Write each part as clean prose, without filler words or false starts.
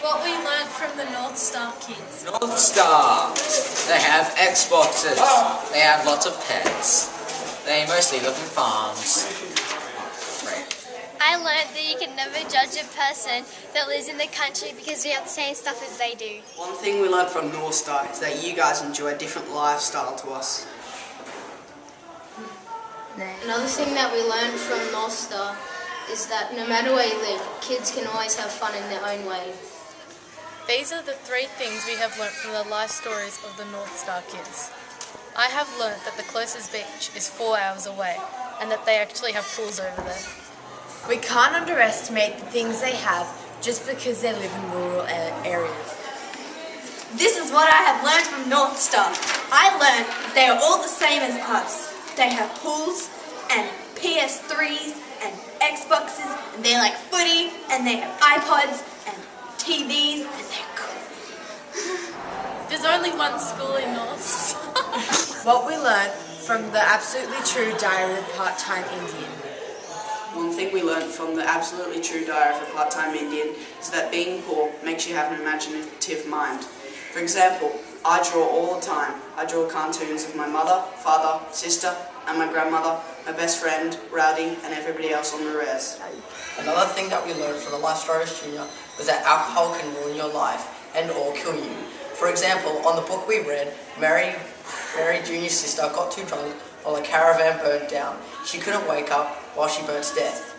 What we learned from the North Star kids. North Star. They have Xboxes. They have lots of pets. They mostly live in farms. I learned that you can never judge a person that lives in the country because we have the same stuff as they do. One thing we learned from North Star is that you guys enjoy a different lifestyle to us. Another thing that we learned from North Star is that no matter where you live, kids can always have fun in their own way. These are the 3 things we have learnt from the life stories of the North Star kids. I have learnt that the closest beach is 4 hours away and that they actually have pools over there. We can't underestimate the things they have just because they live in rural areas. This is what I have learned from North Star. I learned they are all the same as us. They have pools and PS3s and Xboxes, and they like footy, and they have iPods and TVs, and they're cool. There's only one school in North Star. What we learned from the Absolutely True Diary of a Part-Time Indian. One thing we learned from the Absolutely True Diary of a Part-Time Indian is that being poor makes you have an imaginative mind. For example, I draw all the time. I draw cartoons of my mother, father, sister, and my grandmother, my best friend, Rowdy, and everybody else on the res. Another thing that we learned from the Life Stories Junior was that alcohol can ruin your life and or kill you. For example, on the book we read, Mary Junior's sister got too drunk while a caravan burned down. She couldn't wake up while she burnt to death.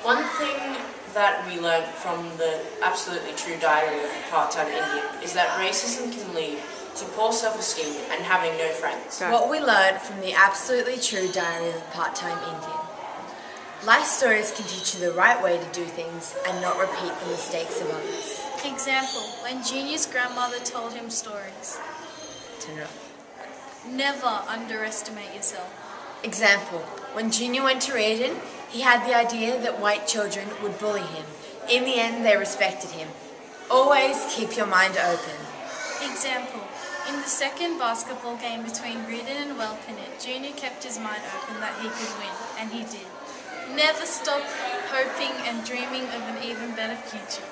One thing that we learned from the Absolutely True Diary of a Part-Time Indian is that racism can lead to poor self-esteem and having no friends. What we learned from the Absolutely True Diary of a Part-Time Indian. Life stories can teach you the right way to do things and not repeat the mistakes of others. Example, when Junior's grandmother told him stories. Never underestimate yourself. Example, when Junior went to Reardon, he had the idea that white children would bully him. In the end, they respected him. Always keep your mind open. Example, in the second basketball game between Reardon and Welpinit, Junior kept his mind open that he could win, and he did. Never stop hoping and dreaming of an even better future.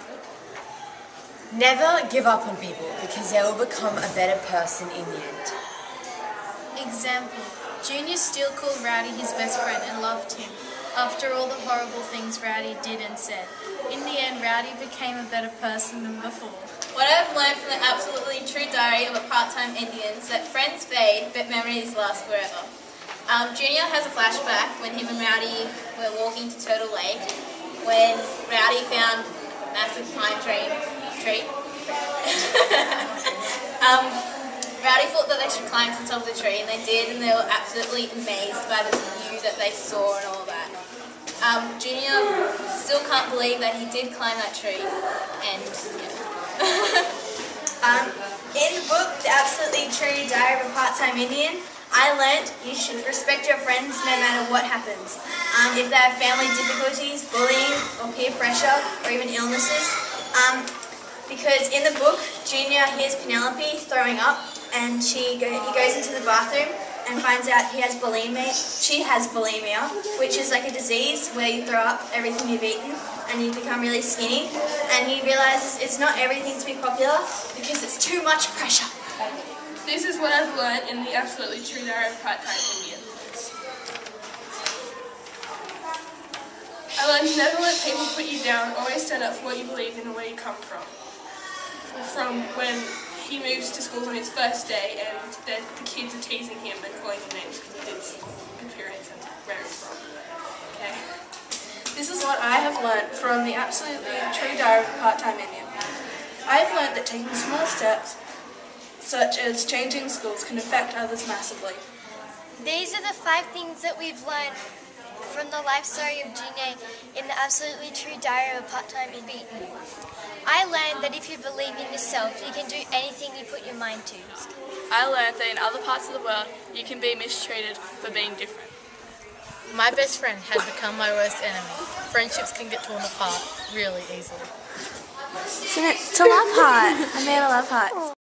Never give up on people because they will become a better person in the end. Example, Junior still called Rowdy his best friend and loved him, after all the horrible things Rowdy did and said. In the end, Rowdy became a better person than before. What I've learned from the Absolutely True Diary of a Part-Time Indian is that friends fade, but memories last forever. Junior has a flashback when him and Rowdy were walking to Turtle Lake, when Rowdy found a massive pine tree. Rowdy thought that they should climb to the top of the tree, and they did, and they were absolutely amazed by the view that they saw and all that. Junior still can't believe that he did climb that tree, and In the book, The Absolutely True Diary of a Part-Time Indian, I learned you should respect your friends no matter what happens. If they have family difficulties, bullying, or peer pressure, or even illnesses. Because in the book, Junior hears Penelope throwing up, and he goes into the bathroom and finds out she has bulimia, which is like a disease where you throw up everything you've eaten and you become really skinny. And he realizes it's not everything to be popular because it's too much pressure. This is what I've learned in the Absolutely True Diary of a Part-Time Indian. I learned to never let people put you down, always stand up for what you believe in and where you come from. From when he moves to school on his first day and the kids are teasing him and calling him names because of his appearance and where he's from. Okay. This is what I have learnt from the Absolutely True Diary of a Part-Time Indian. I have learnt that taking small steps, such as changing schools, can affect others massively. These are the 5 things that we've learned from the life story of Junior in the Absolutely True Diary of a Part-Time Indian. I learned that if you believe in yourself, you can do anything you put your mind to. I learned that in other parts of the world, you can be mistreated for being different. My best friend has become my worst enemy. Friendships can get torn apart really easily. It's a love heart. I made a love heart.